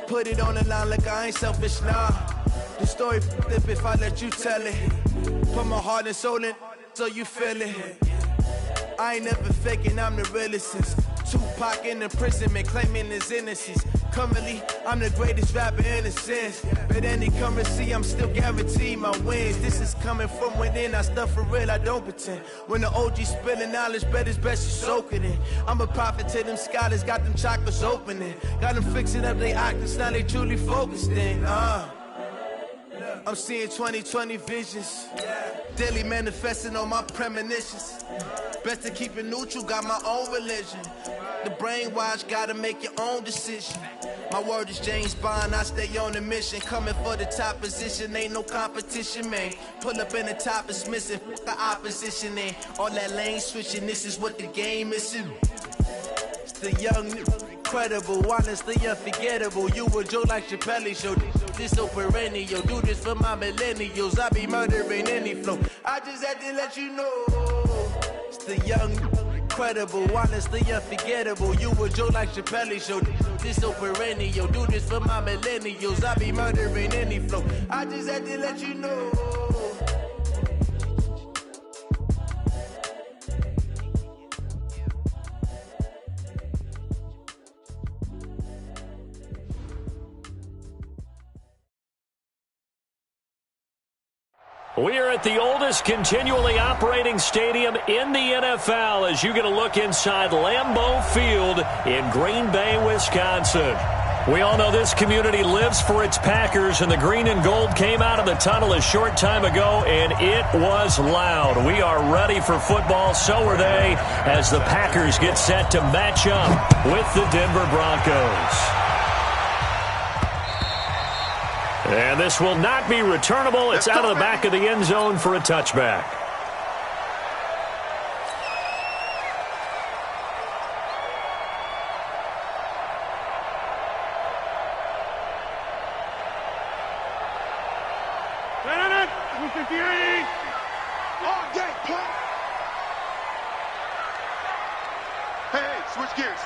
Put it on the line like I ain't selfish, nah. The story flip if I let you tell it. Put my heart and soul in so you feel it. I ain't never faking, I'm the realest since Tupac in imprisonment, claiming his innocence. Currently, I'm the greatest rapper in a sense. But any currency, I'm still guaranteed my wins. This is coming from within, I stuff for real, I don't pretend. When the OG spilling knowledge, bet it's best you soak it in. I'm a prophet to them scholars, got them chakras opening. Got them fixing up their octaves, now they truly focused in. I'm seeing 2020 visions. Daily manifesting on my premonitions. Best to keep it neutral, got my own religion. The brainwash, gotta make your own decision. My word is James Bond, I stay on a mission. Coming for the top position, ain't no competition, man. Pull up in the top is missing, the opposition in. All that lane switching, this is what the game is. It's the young, incredible, honestly unforgettable. You a joke like Chappelle show. This so perennial, do this for my millennials. I be murdering any flow. I just had to let you know. It's the young, incredible, honestly unforgettable. You a joke like Chappelle show. This so perennial, do this for my millennials. I be murdering any flow. I just had to let you know. We are at the oldest continually operating stadium in the NFL as you get a look inside Lambeau Field in Green Bay, Wisconsin. We all know this community lives for its Packers, and the green and gold came out of the tunnel a short time ago, and it was loud. We are ready for football, so are they, as the Packers get set to match up with the Denver Broncos. And this will not be returnable. It's out of the back of the end zone for a touchback. Hey, switch gears.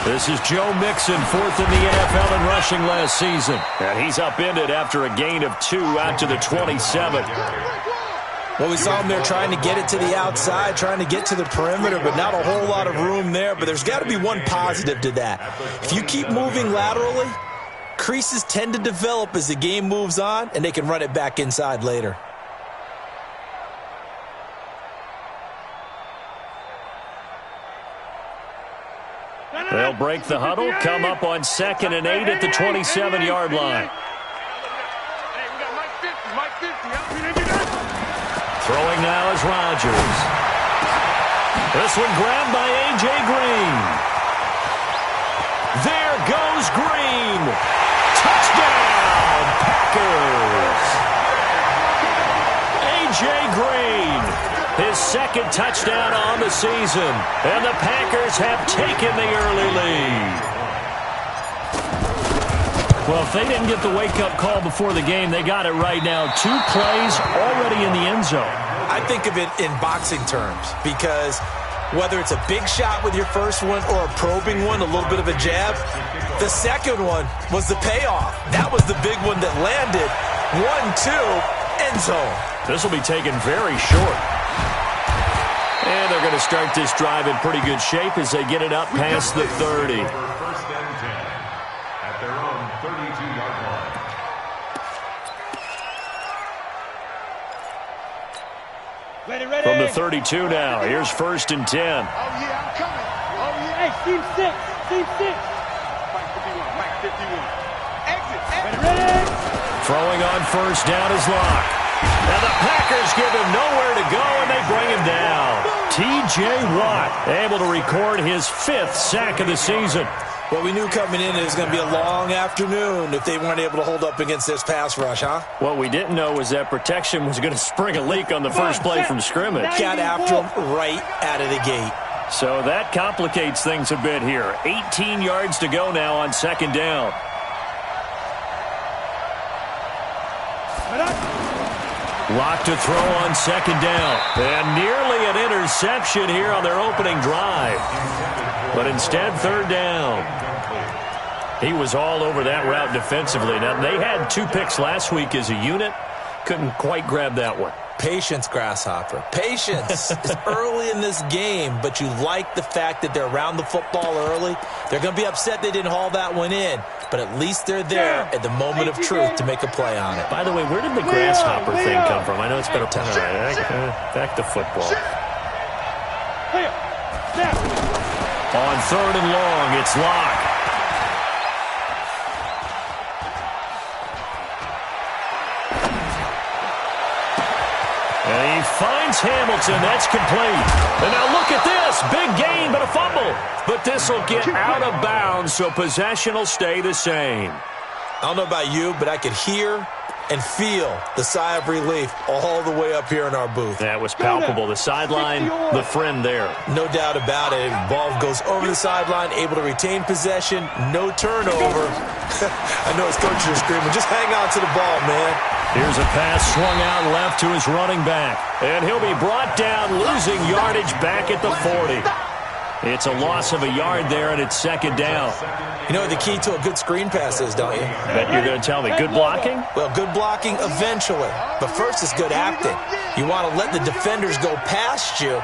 This is Joe Mixon, fourth in the NFL in rushing last season. And he's upended after a gain of 2 out to the 27. Well, we saw him there trying to get it to the outside, trying to get to the perimeter, but not a whole lot of room there. But there's got to be one positive to that. If you keep moving laterally, creases tend to develop as the game moves on, and they can run it back inside later. They'll break the huddle, come up on 2nd and 8 at the 27-yard line. Throwing now is Rodgers. This one grabbed by A.J. Green. There goes Green. Touchdown, Packers. A.J. Green. His second touchdown on the season. And the Packers have taken the early lead. Well, if they didn't get the wake-up call before the game, they got it right now. 2 plays already in the end zone. I think of it in boxing terms because whether it's a big shot with your first one or a probing one, a little bit of a jab, the second one was the payoff. That was the big one that landed. 1-2, end zone. This will be taken very short. And they're going to start this drive in pretty good shape as they get it up past the 30. First and 10 at their own 32-yard line. Ready. From the 32 now, here's 1st and 10. Oh, yeah, I'm coming. Oh, yeah. Hey, Team 6. Mike 51. Exit. Ready. Throwing on 1st down is Locke. And the Packers give him nowhere to go, and they bring him down. T.J. Watt able to record his 5th sack of the season. Well, we knew coming in it was going to be a long afternoon if they weren't able to hold up against this pass rush, huh? What we didn't know was that protection was going to spring a leak on the first play from scrimmage. Got after him right out of the gate. So that complicates things a bit here. 18 yards to go now on 2nd down. Lock to throw on 2nd down. And nearly an interception here on their opening drive. But instead, 3rd down. He was all over that route defensively. Now, they had 2 picks last week as a unit. Couldn't quite grab that one. Patience, Grasshopper. Patience. It's early in this game, but you like the fact that they're around the football early. They're going to be upset they didn't haul that one in, but at least they're there at the moment of truth to make a play on it. By the way, where did the grasshopper thing come from? I know it's been a time. Back to football. On 3rd and long, it's Locke. And he finds Hamilton. That's complete. And now look at this. Big gain, but a fumble. But this will get out of bounds, so possession will stay the same. I don't know about you, but I could hear and feel the sigh of relief all the way up here in our booth. That was palpable. The sideline, the friend there. No doubt about it. Ball goes over the sideline, able to retain possession, no turnover. I know his coaches are screaming, just hang on to the ball, man. Here's a pass swung out left to his running back. And he'll be brought down, losing yardage back at the 40. It's a loss of a yard there, and it's 2nd down. You know what the key to a good screen pass is, don't you? Bet you're going to tell me. Good blocking? Well, good blocking eventually. But first is good acting. You want to let the defenders go past you,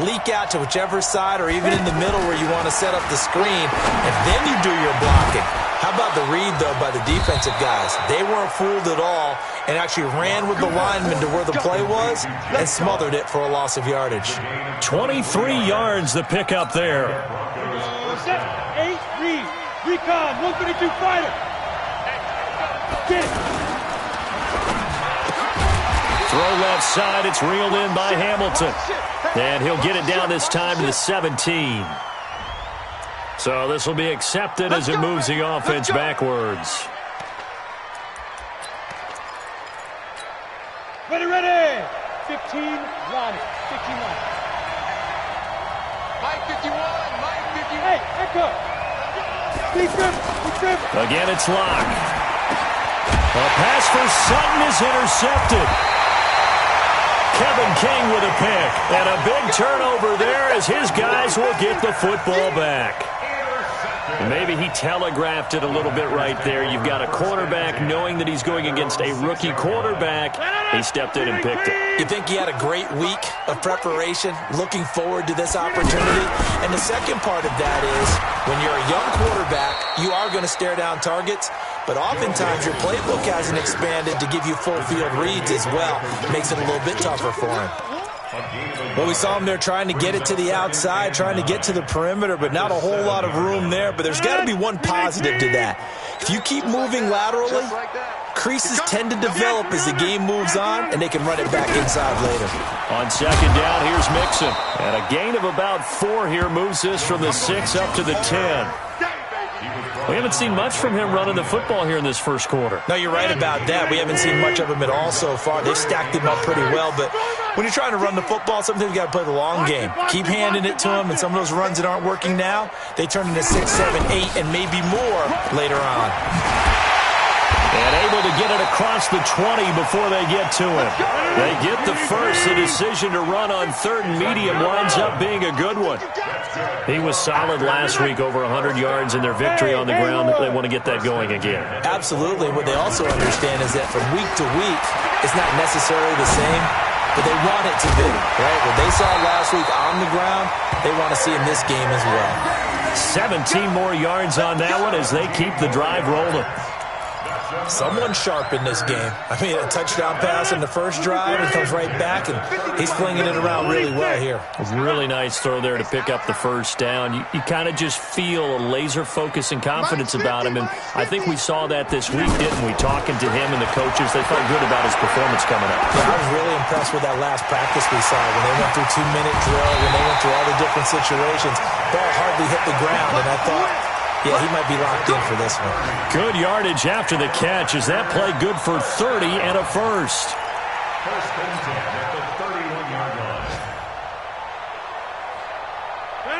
leak out to whichever side or even in the middle where you want to set up the screen, and then you do your blocking. How about the read, though, by the defensive guys? They weren't fooled at all and actually ran with the lineman to where the play was and smothered it for a loss of yardage. 23 yards the pickup there. 8, read. Recon, 132 fighter. Get it. Throw left side. It's reeled in by Hamilton. And he'll get it down this time to the 17. So this will be accepted as it moves the offense backwards. Ready. 15, Ronnie. 15, Ronnie. Mike 51, Mike 51. Hey, echo. Big trip. Again, it's Locke. A pass for Sutton is intercepted. Kevin King with a pick. And a big turnover there as his guys will get the football back. Maybe he telegraphed it a little bit right there. You've got a quarterback knowing that he's going against a rookie quarterback. He stepped in and picked it. You think he had a great week of preparation, looking forward to this opportunity? And the second part of that is, when you're a young quarterback, you are going to stare down targets, but oftentimes your playbook hasn't expanded to give you full field reads as well. Makes it a little bit tougher for him. Well, we saw him there trying to get it to the outside, trying to get to the perimeter, but not a whole lot of room there. But there's got to be one positive to that. If you keep moving laterally, creases tend to develop as the game moves on, and they can run it back inside later. On 2nd down, here's Mixon. And a gain of about 4 here moves this from the 6 up to the 10. We haven't seen much from him running the football here in this first quarter. No, you're right about that. We haven't seen much of him at all so far. They've stacked him up pretty well, but when you're trying to run the football, sometimes you got to play the long game. Keep handing it to him, and some of those runs that aren't working now, they turn into 6, 7, 8, and maybe more later on. And able to get it across the 20 before they get to him. They get the first. The decision to run on 3rd and medium winds up being a good one. He was solid last week, over 100 yards in their victory on the ground. They want to get that going again. Absolutely. What they also understand is that from week to week, it's not necessarily the same, but they want it to be, right? What they saw last week on the ground, they want to see in this game as well. 17 more yards on that one as they keep the drive rolling. Someone sharp in this game. I mean, a touchdown pass in the first drive and comes right back, and he's flinging it around really well here. A really nice throw there to pick up the first down. You kind of just feel a laser focus and confidence about him, and I think we saw that this week, didn't we? Talking to him and the coaches, they felt good about his performance coming up. Yeah, I was really impressed with that last practice we saw when they went through 2-minute drill, when they went through all the different situations. Ball hardly hit the ground, and I thought, yeah, he might be locked in for this one. Good yardage after the catch. Is that play good for 30 and a first? First and 10 at the 31-yard line.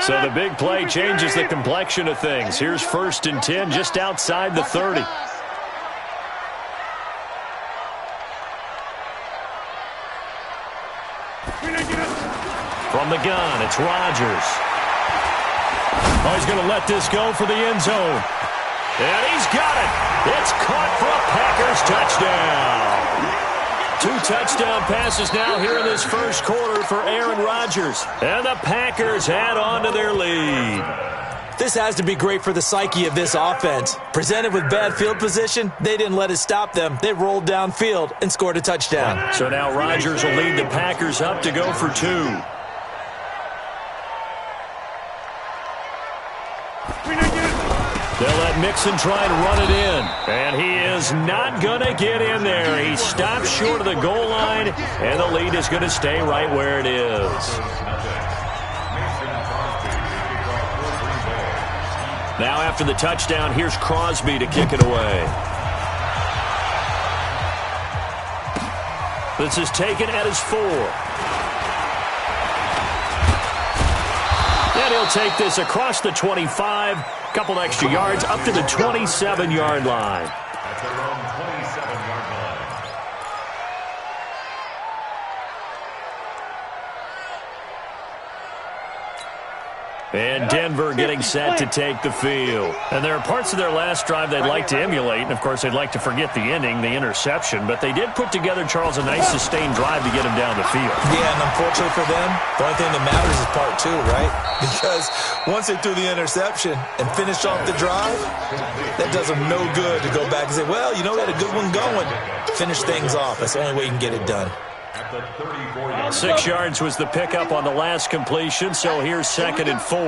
So the big play changes the complexion of things. Here's 1st and 10 just outside the 30. From the gun, it's Rodgers. Oh, he's going to let this go for the end zone. And he's got it. It's caught for a Packers touchdown. 2 touchdown passes now here in this first quarter for Aaron Rodgers. And the Packers add on to their lead. This has to be great for the psyche of this offense. Presented with bad field position, they didn't let it stop them. They rolled downfield and scored a touchdown. So now Rodgers will lead the Packers up to go for 2. They'll let Mixon try and run it in. And he is not going to get in there. He stops short of the goal line, and the lead is going to stay right where it is. Now after the touchdown, here's Crosby to kick it away. This is taken at his 4. And he'll take this across the 25, couple extra yards up to the 27-yard line. At their own 27-yard line. And Denver getting set to take the field. And there are parts of their last drive they'd like to emulate. And, of course, they'd like to forget the ending, the interception. But they did put together, Charles, a nice sustained drive to get him down the field. Yeah, and unfortunately for them, the only thing that matters is part 2, right? Because once they threw the interception and finished off the drive, that does them no good to go back and say, well, you know, we had a good one going. Finish things off. That's the only way you can get it done. 6 yards was the pickup on the last completion, so here's 2nd and 4.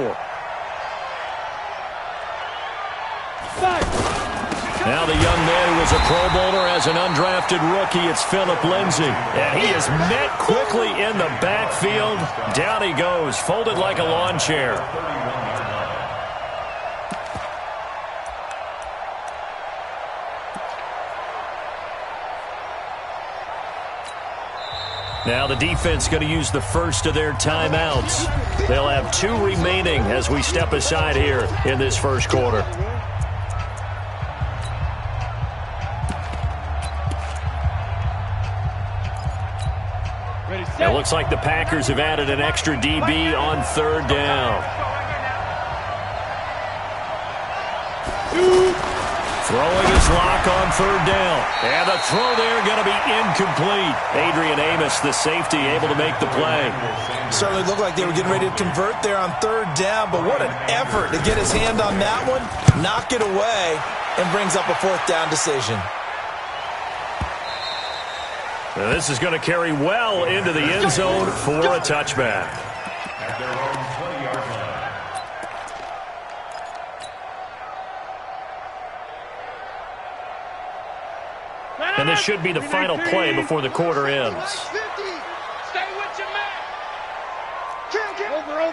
Now the young man who was a Pro Bowler as an undrafted rookie, it's Phillip Lindsay. And he is met quickly in the backfield. Down he goes, folded like a lawn chair. Now the defense going to use the first of their timeouts. They'll have 2 remaining as we step aside here in this first quarter. It looks like the Packers have added an extra DB on 3rd down. Throwing his lock on 3rd down. And the throw there going to be incomplete. Adrian Amos, the safety, able to make the play. Certainly looked like they were getting ready to convert there on 3rd down, but what an effort to get his hand on that one, knock it away, and brings up a 4th down decision. Now this is going to carry well into the end zone for a touchback. At their own 20-yard line. And this should be the final play before the quarter ends. Stay with your man. Over.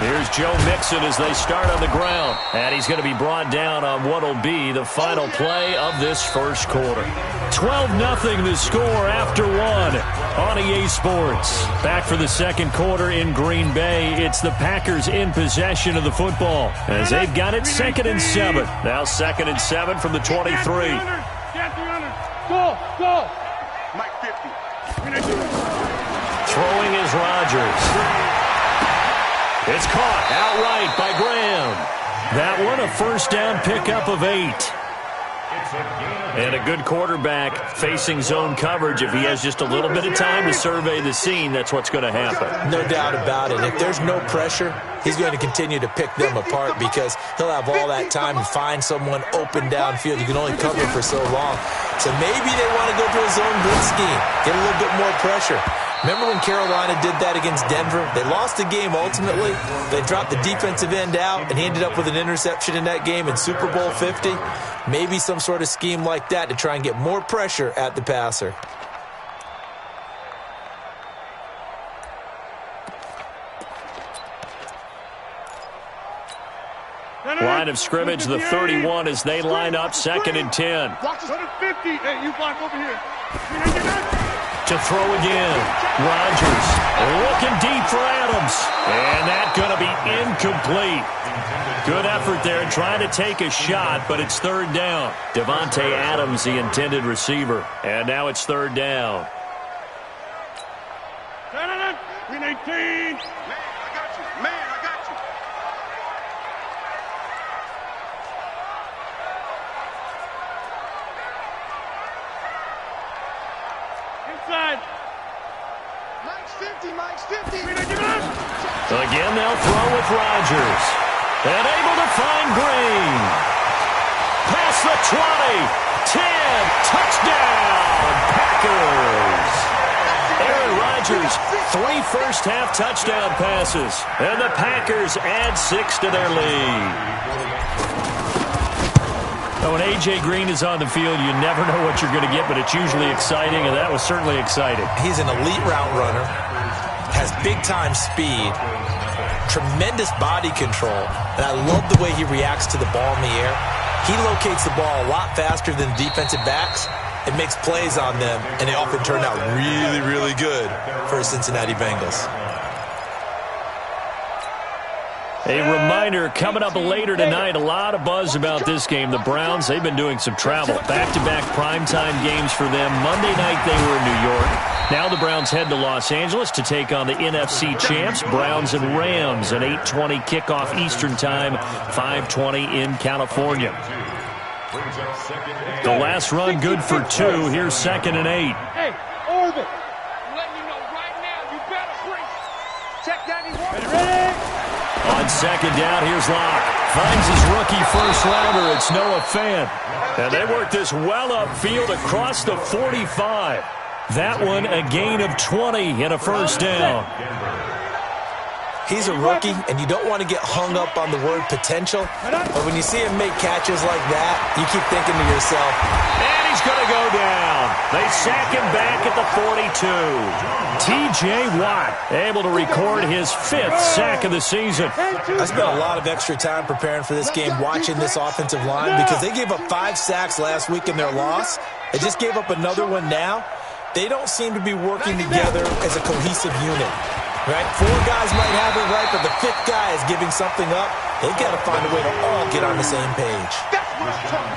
Here's Joe Mixon as they start on the ground. And he's going to be brought down on what will be the final play of this first quarter. 12-0 the score after 1 on EA Sports. Back for the second quarter in Green Bay. It's the Packers in possession of the football as they've got it 2nd and 7. Now 2nd and 7 from the 23. Go. Mike 50. Throwing is Rodgers. It's caught outright by Graham. That one a first down pickup of 8. And a good quarterback facing zone coverage. If he has just a little bit of time to survey the scene, that's what's going to happen. No doubt about it. If there's no pressure, he's going to continue to pick them apart because he'll have all that time to find someone open downfield. You can only cover for so long. So maybe they want to go to a zone blitz scheme, get a little bit more pressure. Remember when Carolina did that against Denver? They lost the game ultimately. They dropped the defensive end out, and he ended up with an interception in that game in Super Bowl 50. Maybe some sort of scheme like that to try and get more pressure at the passer. Line of scrimmage, the 31 as they line up 2nd and 10. Watch 150. Hey, you block over here. To throw again. Rodgers looking deep for Adams. And that's going to be incomplete. Good effort there trying to take a shot, but it's 3rd down. Devontae Adams, the intended receiver. And now it's 3rd down. 18. Man, I got you. Again, they'll throw with Rodgers. And able to find Green. Past the 20, 10, touchdown, Packers. Aaron Rodgers, 3 first-half touchdown passes. And the Packers add 6 to their lead. When A.J. Green is on the field, you never know what you're going to get, but it's usually exciting, and that was certainly exciting. He's an elite route runner, has big-time speed, tremendous body control, and I love the way he reacts to the ball in the air. He locates the ball a lot faster than the defensive backs and makes plays on them, and they often turn out really, really good for the Cincinnati Bengals. A reminder, coming up later tonight, a lot of buzz about this game. The Browns, they've been doing some travel. Back-to-back primetime games for them. Monday night they were in New York. Now the Browns head to Los Angeles to take on the NFC champs, Browns and Rams, an 8:20 kickoff Eastern time, 5:20 in California. The last run good for 2. Here's 2nd and 8. Hey, Orbit. I'm letting you know right now, you better bring. Check down these ones. Ready? On 2nd down, here's Locke. Finds his rookie first-rounder. It's Noah Fant. And they work this well upfield across the 45. That one a gain of 20 and a first down. He's a rookie, and you don't want to get hung up on the word potential. But when you see him make catches like that, you keep thinking to yourself, and he's going to go down. They sack him back at the 42. T.J. Watt able to record his 5th sack of the season. I spent a lot of extra time preparing for this game watching this offensive line because they gave up 5 sacks last week in their loss. They just gave up another one now. They don't seem to be working together as a cohesive unit. Right? 4 guys might have it right, but the 5th guy is giving something up. They've got to find a way to all get on the same page.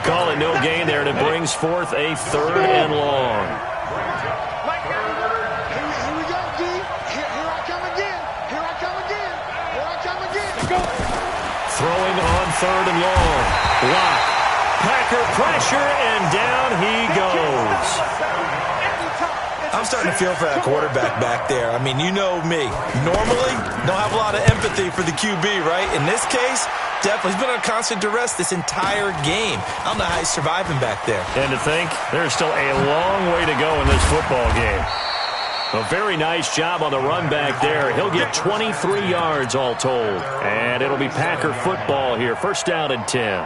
Call it no gain there, and it brings forth a 3rd and long. Here we go, D. Here I come again. Here I come again. Here I come again. Go. Throwing on 3rd and long. Block. Packer pressure, and down he goes. I'm starting to feel for that quarterback back there. I mean, you know me. Normally, don't have a lot of empathy for the QB, right? In this case, definitely. He's been on constant duress this entire game. I don't know how he's surviving back there. And to think, there's still a long way to go in this football game. A very nice job on the run back there. He'll get 23 yards all told. And it'll be Packer football here. 1st down and 10.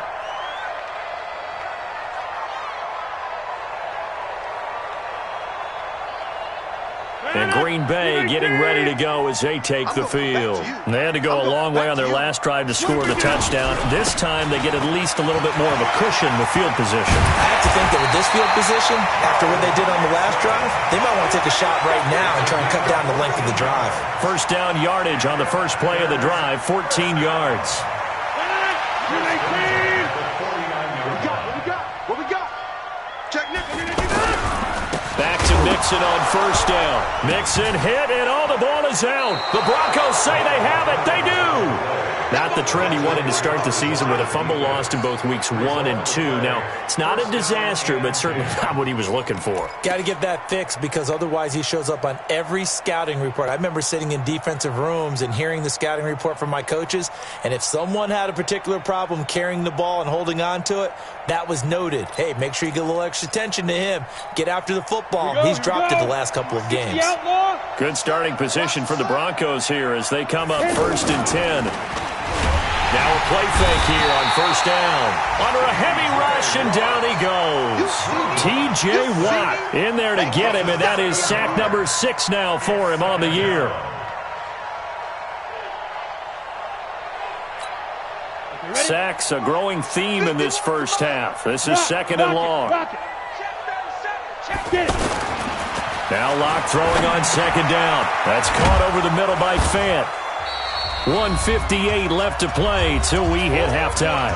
And Green Bay getting ready to go as they take the field. They had to go a long way on their last drive to score the touchdown. This time they get at least a little bit more of a cushion with field position. I have to think that with this field position, after what they did on the last drive, they might want to take a shot right now and try and cut down the length of the drive. 1st down yardage on the first play of the drive, 14 yards. What we got? Check Nixon. Back to Mixon on 1st down. Mixon hit, and the ball is out. The Broncos say they have it. They do. Not the trend he wanted to start the season with a fumble lost in both weeks 1 and 2. Now, it's not a disaster, but certainly not what he was looking for. Got to get that fixed because otherwise he shows up on every scouting report. I remember sitting in defensive rooms and hearing the scouting report from my coaches, and if someone had a particular problem carrying the ball and holding on to it, that was noted. Hey, make sure you get a little extra attention to him. Get after the football. He's dropped it the last couple of games. Good starting position for the Broncos here as they come up 1st and 10. Now a play fake here on 1st down. Under a heavy rush, and down he goes. T.J. Watt in there to get him, and that is sack number 6 now for him on the year. Sacks a growing theme in this first half. This is 2nd and long. Now Locke throwing on 2nd down. That's caught over the middle by Fant. 1:58 left to play till we hit halftime.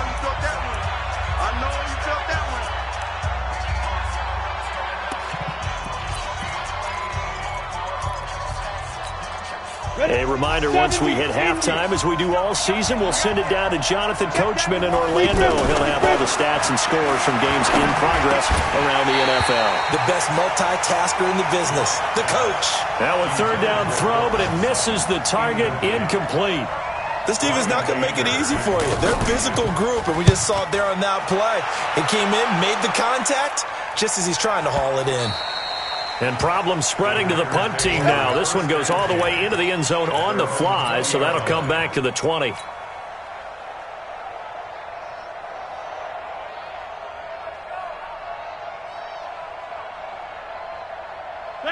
A reminder, once we hit halftime, as we do all season, we'll send it down to Jonathan Coachman in Orlando. He'll have all the stats and scores from games in progress around the NFL. The best multitasker in the business, the coach. Now a third down throw, but it misses the target, incomplete. This team is not going to make it easy for you. They're a physical group, and we just saw it there on that play. It came in, made the contact, just as he's trying to haul it in. And problems spreading to the punt team now. This one goes all the way into the end zone on the fly, so that'll come back to the 20.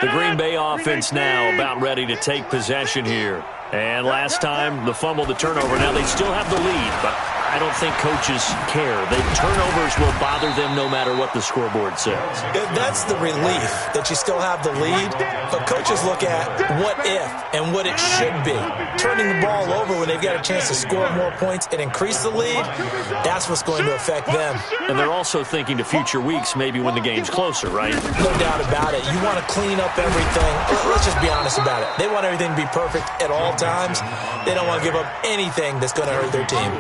The Green Bay offense now about ready to take possession here. And last time, the fumble, the turnover. Now they still have the lead, but I don't think coaches care. The turnovers will bother them no matter what the scoreboard says. That's the relief that you still have the lead, but coaches look at what if and what it should be. Turning the ball over when they've got a chance to score more points and increase the lead, that's what's going to affect them. And they're also thinking to future weeks, maybe when the game's closer, right? No doubt about it. You want to clean up everything. Let's just be honest about it. They want everything to be perfect at all times. They don't want to give up anything that's going to hurt their team.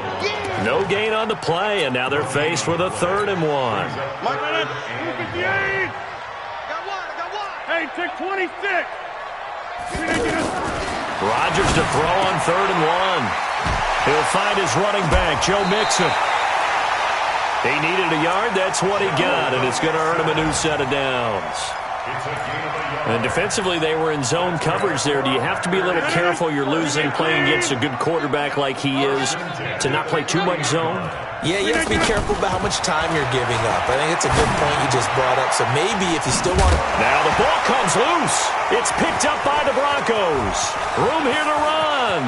No gain on the play, and now they're faced with a 3rd and 1. Hey, take 26. Rodgers to throw on 3rd and 1. He'll find his running back, Joe Mixon. He needed a yard. That's what he got, and it's going to earn him a new set of downs. And defensively, they were in zone coverage there. Do you have to be a little careful you're losing playing against a good quarterback like he is to not play too much zone? Yeah, you have to be careful about how much time you're giving up. I think it's a good point you just brought up. So maybe if you still want to... Now the ball comes loose. It's picked up by the Broncos. Room here to run.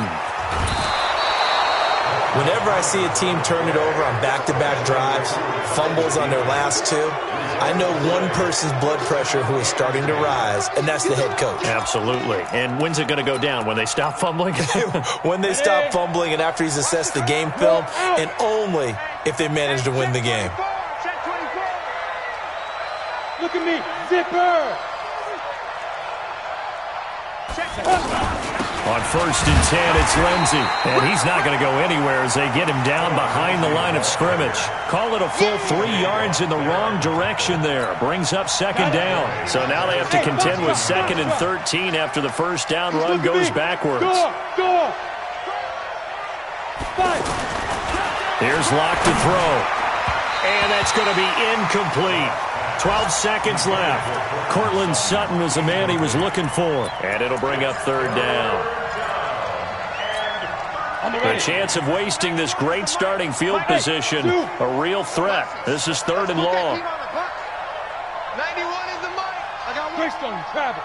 Whenever I see a team turn it over on back-to-back drives, fumbles on their last two, I know one person's blood pressure who is starting to rise, and that's the head coach. Absolutely. And when's it going to go down? When they stop fumbling? When they stop fumbling and after he's assessed the game film, and only if they manage to win the game. Look at me, zipper. On 1st and 10, it's Lindsey. And he's not going to go anywhere as they get him down behind the line of scrimmage. Call it a full 3 yards in the wrong direction there. Brings up 2nd down. So now they have to contend with 2nd and 13 after the first down run goes backwards. Here's Locke to throw. And that's going to be incomplete. 12 seconds left. Cortland Sutton is the man he was looking for. And it'll bring up 3rd down. The chance of wasting this great starting field position, a real threat. This is 3rd and long. 91 is the mic. I got one. on Travis.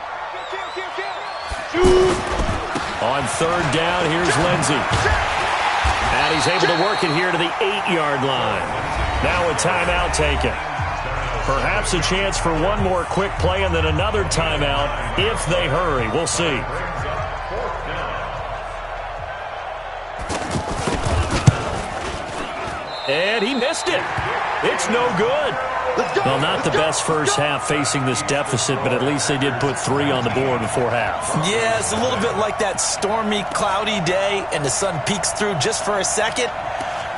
On 3rd down, here's Lindsey. And he's able to work it here to the 8-yard line. Now a timeout taken. Perhaps a chance for one more quick play and then another timeout if they hurry. We'll see. And he missed it. It's no good. Well, not the best first half facing this deficit, but at least they did put 3 on the board before half. Yeah, it's a little bit like that stormy, cloudy day, and the sun peeks through just for a second.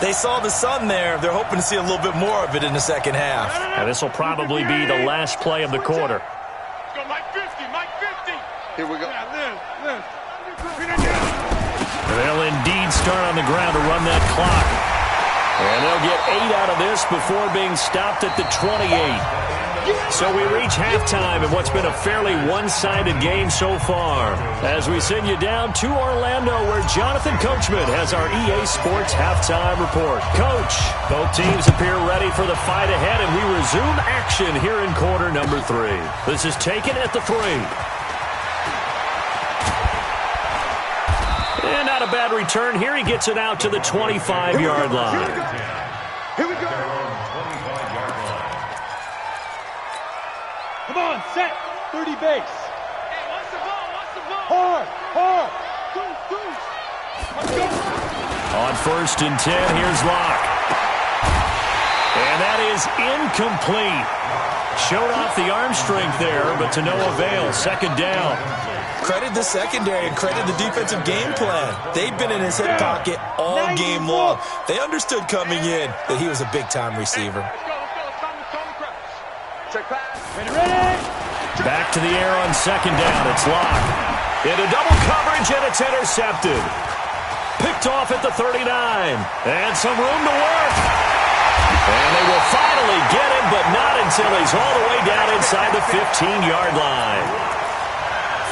They saw the sun there. They're hoping to see a little bit more of it in the second half. And this will probably be the last play of the quarter. Go Mike 50, Mike 50. Here we go. They'll indeed start on the ground to run that clock. And they'll get 8 out of this before being stopped at the 28. So we reach halftime in what's been a fairly one-sided game so far. As we send you down to Orlando, where Jonathan Coachman has our EA Sports halftime report. Coach, both teams appear ready for the fight ahead, and we resume action here in quarter number 3. This is taken at the 3. And not a bad return here. He gets it out to the 25-yard line. Here we go. Come on, set. 30 base. Hey, what's the ball? What's the ball? Hard. Deuce. Let's go. On 1st and 10, here's Locke. And that is incomplete. Showed off the arm strength there, but to no avail. 2nd down. Credit the secondary and credit the defensive game plan. They've been in his hip pocket all game long. They understood coming in that he was a big-time receiver. Back to the air on second down. It's locked. Into double coverage, and it's intercepted. Picked off at the 39. And some room to work. And they will finally get him, but not until he's all the way down inside the 15-yard line.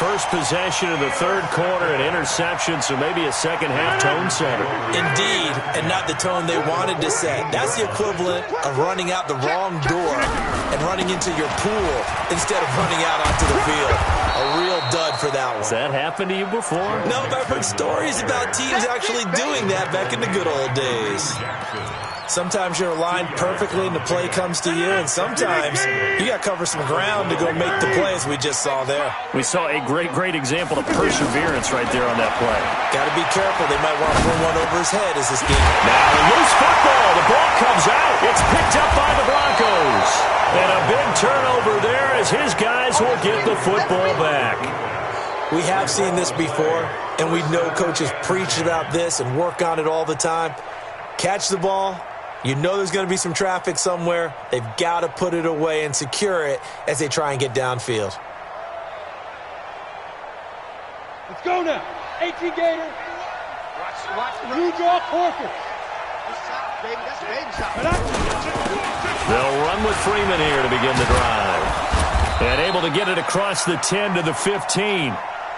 First possession of the third quarter, an interception, so maybe a second-half tone setter. Indeed, and not the tone they wanted to set. That's the equivalent of running out the wrong door and running into your pool instead of running out onto the field. A real dud for that one. Has that happened to you before? No, but I've heard stories about teams actually doing that back in the good old days. Sometimes you're aligned perfectly and the play comes to you, and sometimes you got to cover some ground to go make the plays we just saw there. We saw a great example of perseverance right there on that play. Got to be careful. They might want to throw one over his head as this game. Now, loose football. The ball comes out. It's picked up by the Broncos. And a big turnover there as his guys will get the football back. We have seen this before, and we know coaches preach about this and work on it all the time. Catch the ball. You know there's going to be some traffic somewhere. They've got to put it away and secure it as they try and get downfield. Let's go now. 18 Gator. You draw Corker. They'll run with Freeman here to begin the drive. And able to get it across the 10 to the 15.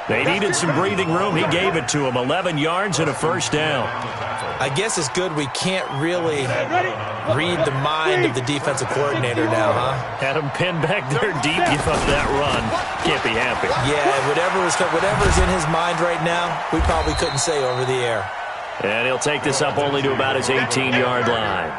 They needed some breathing room. He gave it to them. 11 yards and a first down. I guess it's good we can't really read the mind of the defensive coordinator now, huh? Had him pinned back there deep. Give up that run. Can't be happy. Yeah, whatever's in his mind right now, we probably couldn't say over the air. And he'll take this up only to about his 18-yard line.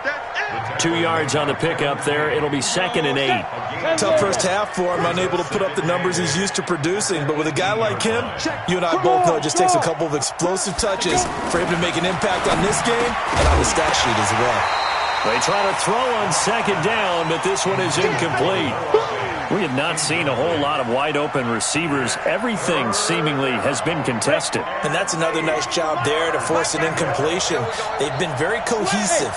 2 yards on the pickup there. It'll be 2nd and 8. Tough first half for him, unable to put up the numbers he's used to producing. But with a guy like him, you and I both know it just takes a couple of explosive touches for him to make an impact on this game and on the stat sheet as well. They try to throw on second down, but this one is incomplete. We have not seen a whole lot of wide-open receivers. Everything seemingly has been contested. And that's another nice job there to force an incompletion. They've been very cohesive,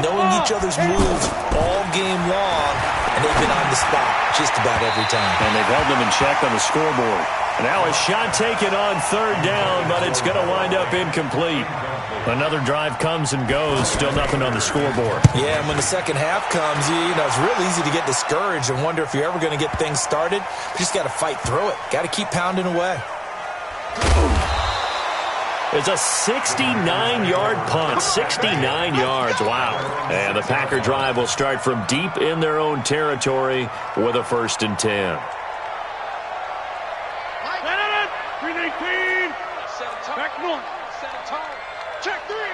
knowing each other's moves all game long, and they've been on the spot just about every time. And they've held them in check on the scoreboard. Now a shot taken on third down, but it's going to wind up incomplete. Another drive comes and goes, still nothing on the scoreboard. Yeah, and when the second half comes, you know, it's real easy to get discouraged and wonder if you're ever going to get things started. You just got to fight through it. Got to keep pounding away. It's a 69-yard punt, 69 yards, wow. And the Packer drive will start from deep in their own territory with a 1st and 10. 319. Back north. Check three.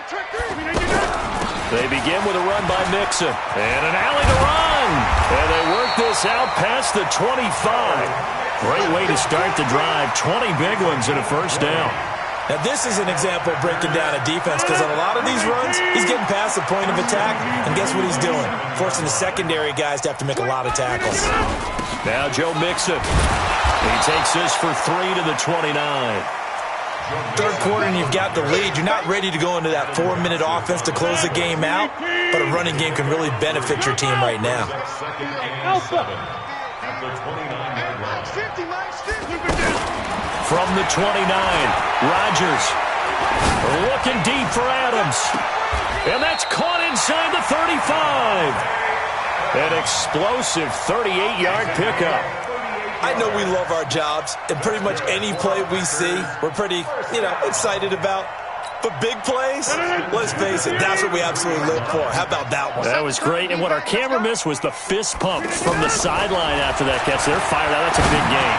They begin with a run by Mixon. And an alley to run. And they work this out past the 25. Great way to start the drive. 20 big ones and a first down. Now, this is an example of breaking down a defense because on a lot of these runs, he's getting past the point of attack, and guess what he's doing? Forcing the secondary guys to have to make a lot of tackles. Now Joe Mixon. He takes this for 3 to the 29. Third quarter and you've got the lead. You're not ready to go into that 4-minute offense to close the game out, but a running game can really benefit your team right now. From the 29, Rodgers looking deep for Adams. And that's caught inside the 35. An explosive 38-yard pickup. I know we love our jobs, and pretty much any play we see, we're pretty, excited about. But big plays, let's face it, that's what we absolutely live for. How about that one? That was great, and what our camera missed was the fist pump from the sideline after that catch. They're fired out. That's a big gain.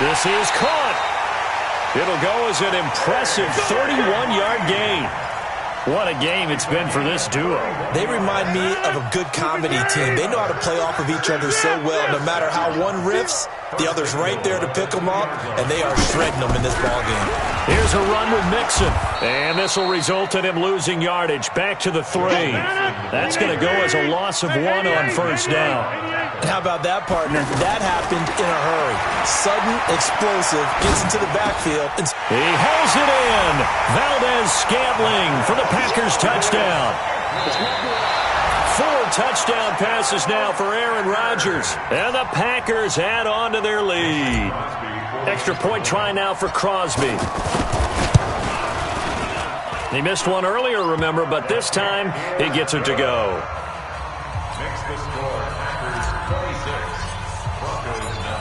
This is caught. It'll go as an impressive 31-yard gain. What a game it's been for this duo. They remind me of a good comedy team. They know how to play off of each other so well. No matter how one riffs, The other's right there to pick them up, and they are shredding them in this ballgame. Here's a run with Mixon, and this will result in him losing yardage. Back to the 3. That's going to go as a loss of 1 on first down. And how about that, partner? That happened in a hurry. Sudden, explosive, gets into the backfield. He hauls it in. Valdez-Scantling for the Packers touchdown. 4 touchdown passes now for Aaron Rodgers. And the Packers add on to their lead. Extra point try now for Crosby. He missed one earlier, remember, but this time he gets it to go.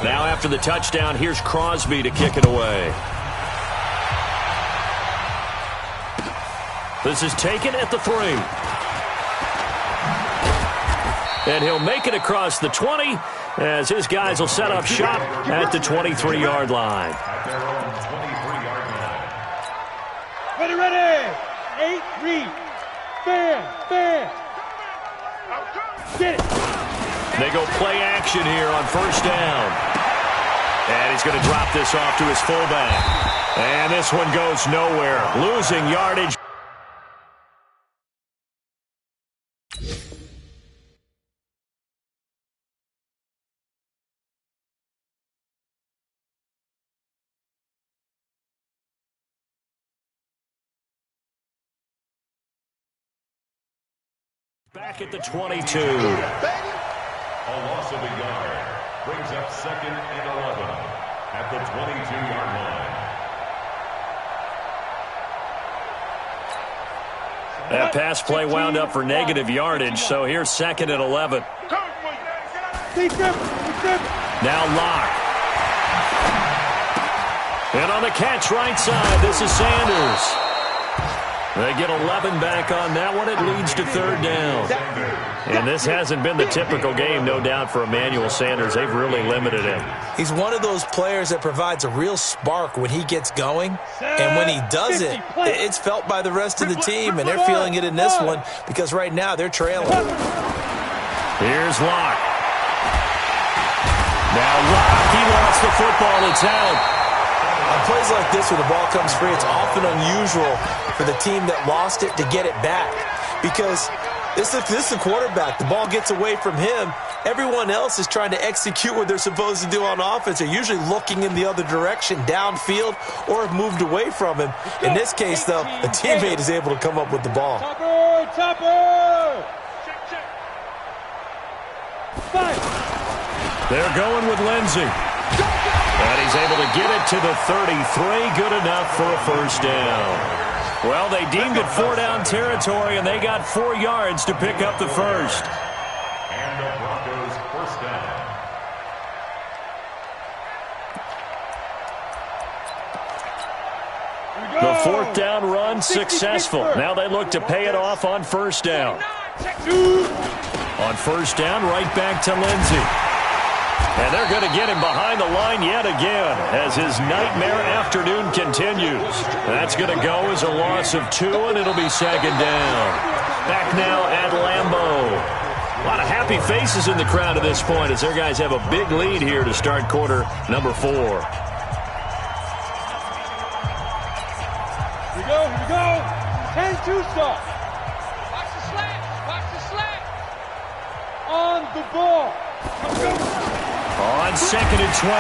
Now after the touchdown, here's Crosby to kick it away. This is taken at the 3. And he'll make it across the 20 as his guys will set up shop at the 23-yard line. Ready, ready. 8, read. Fan. Get it. They go play action here on first down. And he's going to drop this off to his fullback. And this one goes nowhere. Losing yardage. Back at the 22. A loss of a yard brings up 2nd and 11 at the 22-yard line. That pass play wound up for negative yardage, so here's 2nd and 11. Now Locke. And on the catch right side, this is Sanders. They get 11 back on that one. It leads to 3rd down. And this hasn't been the typical game, no doubt, for Emmanuel Sanders. They've really limited him. He's one of those players that provides a real spark when he gets going. And when he does it, it's felt by the rest of the team, and they're feeling it in this one because right now they're trailing. Here's Locke. Now Locke, he lost the football. It's out. On plays like this where the ball comes free, it's often unusual for the team that lost it to get it back because this is the quarterback. The ball gets away from him. Everyone else is trying to execute what they're supposed to do on offense. They're usually looking in the other direction, downfield, or have moved away from him. In this case, though, a teammate is able to come up with the ball. Topper! They're going with Lindsey. And he's able to get it to the 33. Good enough for a first down. Well, they deemed it 4-down territory, and they got 4 yards to pick up the first. And the Broncos first down. The 4th down run successful. Now they look to pay it off on first down. On first down, right back to Lindsey. And they're going to get him behind the line yet again as his nightmare afternoon continues. That's going to go as a loss of 2, and it'll be 2nd down. Back now at Lambeau. A lot of happy faces in the crowd at this point as their guys have a big lead here to start quarter number 4. Here we go. 10-2 start. Watch the slant. On the ball. On 2nd and 12,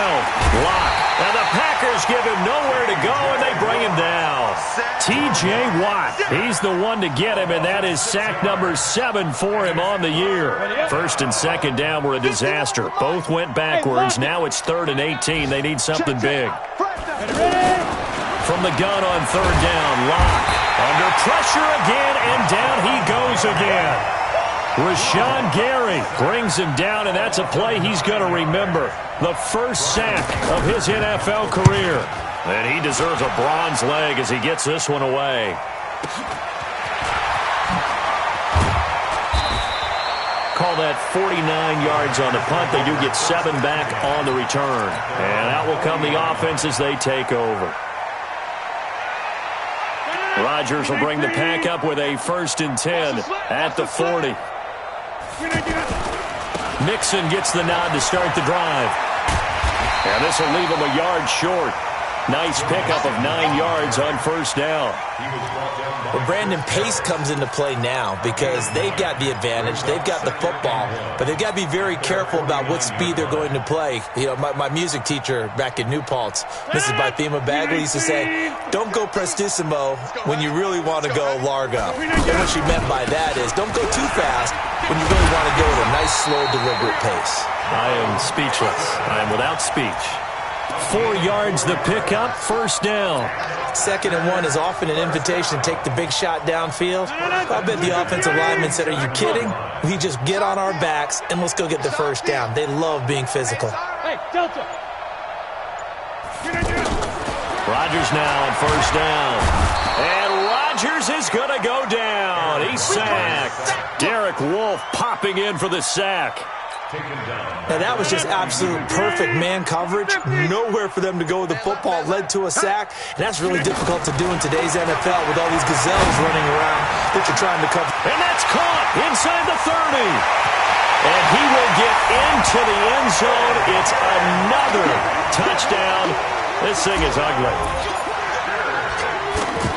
Locke. And the Packers give him nowhere to go, and they bring him down. T.J. Watt, he's the one to get him, and that is sack number 7 for him on the year. 1st and 2nd down were a disaster. Both went backwards. Now it's 3rd and 18. They need something big. From the gun on 3rd down, Locke. Under pressure again, and down he goes again. Rashawn Gary brings him down, and that's a play he's going to remember. The first sack of his NFL career. And he deserves a bronze leg as he gets this one away. Call that 49 yards on the punt. They do get 7 back on the return. And out will come the offense as they take over. Rodgers will bring the pack up with a 1st and 10 at the 40. Mixon gets the nod to start the drive. And this will leave him a yard short. Nice pickup of 9 yards on first down. Well, Brandon, pace comes into play now because they've got the advantage. They've got the football, but they've got to be very careful about what speed they're going to play. You know, my music teacher back in New Paltz, Mrs. Bythema Bagley, used to say, don't go prestissimo when you really want to go largo. And what she meant by that is don't go too fast when you really want to go at a nice, slow, deliberate pace. I am speechless. I am without speech. 4 yards the pickup, first down. 2nd and 1 is often an invitation to take the big shot downfield. I bet the offensive lineman said, are you kidding? We just get on our backs and let's go get the first down. They love being physical. Hey, Delta. Rodgers now on first down. And Rodgers is going to go down. He's sacked. Derek Wolfe popping in for the sack. Now, that was just absolute perfect man coverage. Nowhere for them to go with the football. Led to a sack. And that's really difficult to do in today's NFL with all these gazelles running around that you're trying to cover. And that's caught inside the 30. And he will get into the end zone. It's another touchdown. This thing is ugly.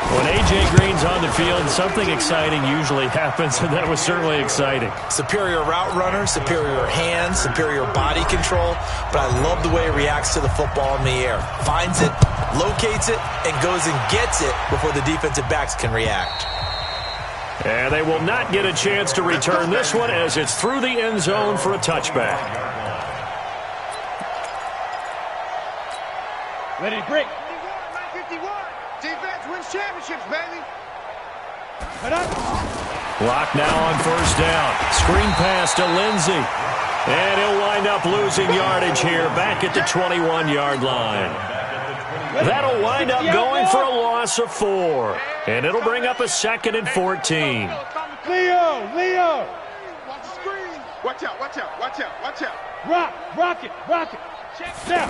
When A.J. Green's on the field, something exciting usually happens, and that was certainly exciting. Superior route runner, superior hands, superior body control, but I love the way he reacts to the football in the air. Finds it, locates it, and goes and gets it before the defensive backs can react. And they will not get a chance to return this one as it's through the end zone for a touchback. Ready to break. 51. Defense wins championships, baby. Clock now on first down. Screen pass to Lindsey. And he'll wind up losing yardage here back at the 21-yard line. That'll wind up going for a loss of 4. And it'll bring up a 2nd and 14. Leo. Watch the screen. Watch out. Rock it. Now.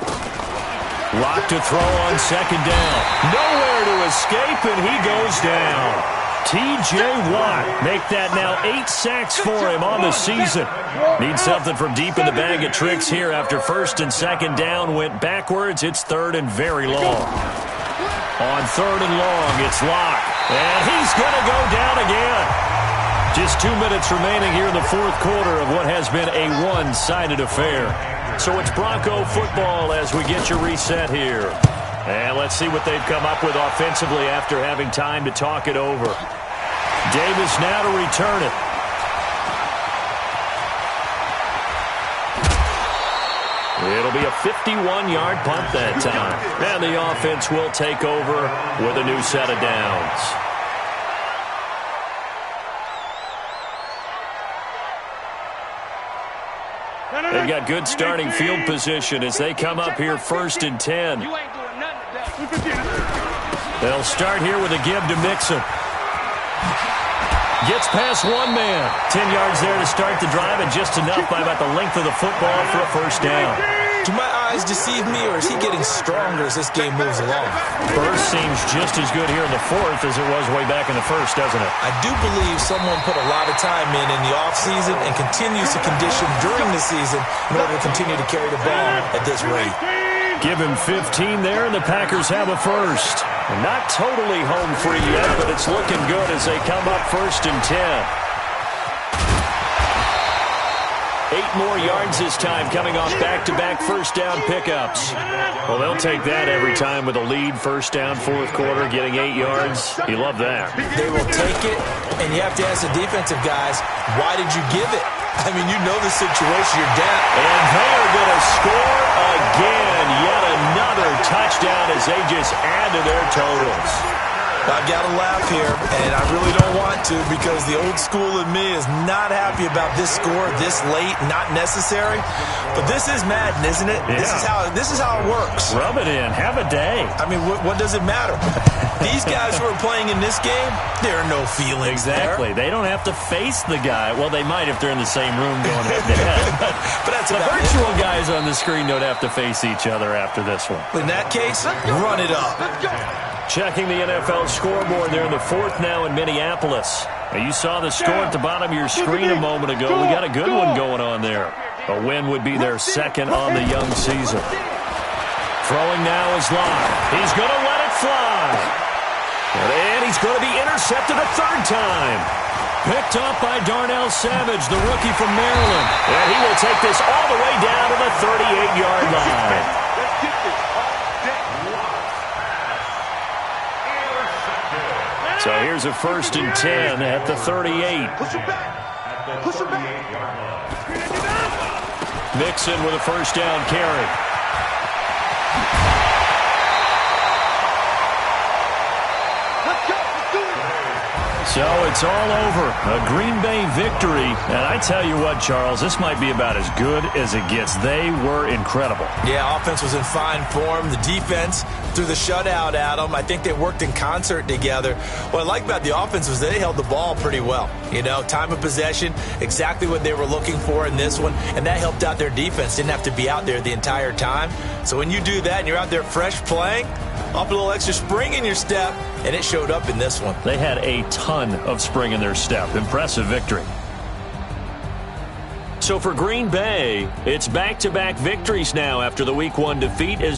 Lock to throw on 2nd down. Nowhere to escape, and he goes down. T.J. Watt make that now 8 sacks for him on the season. Needs something from deep in the bag of tricks here after 1st and 2nd down went backwards. It's 3rd and very long. On 3rd and long, it's Locke. And he's going to go down again. Just 2 minutes remaining here in the 4th quarter of what has been a one-sided affair. So it's Bronco football as we get you reset here. And let's see what they've come up with offensively after having time to talk it over. Davis now to return it. It'll be a 51-yard punt that time. And the offense will take over with a new set of downs. They've got good starting field position as they come up here 1st and 10. They'll start here with a give to Mixon. Gets past one man. 10 yards there to start the drive, and just enough by about the length of the football for a first down. Do my eyes deceive me, or is he getting stronger as this game moves along? First seems just as good here in the 4th as it was way back in the 1st, doesn't it? I do believe someone put a lot of time in the offseason and continues to condition during the season in order to continue to carry the ball at this rate. Give him 15 there, and the Packers have a first. Not totally home free yet, but it's looking good as they come up 1st and 10. 8 more yards this time coming off back-to-back first down pickups. Well, they'll take that every time with a lead, first down, 4th quarter, getting 8 yards. You love that. They will take it, and you have to ask the defensive guys, why did you give it? I mean, you know the situation. You're down. And they are going to score again. Yet another touchdown as they just add to their totals. I've got to laugh here, and I really don't want to because the old school in me is not happy about this score this late, not necessary. But this is Madden, isn't it? Yeah. This is how it works. Rub it in. Have a day. I mean, what does it matter? These guys who are playing in this game, there are no feelings Exactly. there. They don't have to face the guy. Well, they might if they're in the same room going head-to-head. But that's the about virtual it. guys on the screen don't have to face each other after this one. In that case, run it up. Checking the NFL scoreboard there in the 4th now in Minneapolis. Now, you saw the score at the bottom of your screen a moment ago. We got a good one going on there. A win would be their 2nd on the young season. Throwing now is live. He's going to let it fly. And he's going to be intercepted a third time. Picked up by Darnell Savage, the rookie from Maryland. And he will take this all the way down to the 38-yard line. Let's get this all day. So here's a 1st and 10 at the 38. Push him back. Push him back. Mixon with a 1st down carry. Let's go. Let's do it. So it's all over. A Green Bay victory. And I tell you what, Charles, this might be about as good as it gets. They were incredible. Yeah, offense was in fine form. The defense threw the shutout at them. I think they worked in concert together. What I like about the offense was they held the ball pretty well. You know, time of possession, exactly what they were looking for in this one, and that helped out their defense. Didn't have to be out there the entire time. So when you do that and you're out there fresh playing, up a little extra spring in your step, and it showed up in this one. They had a ton of spring in their step. Impressive victory. So for Green Bay, it's back-to-back victories now after the Week 1 defeat as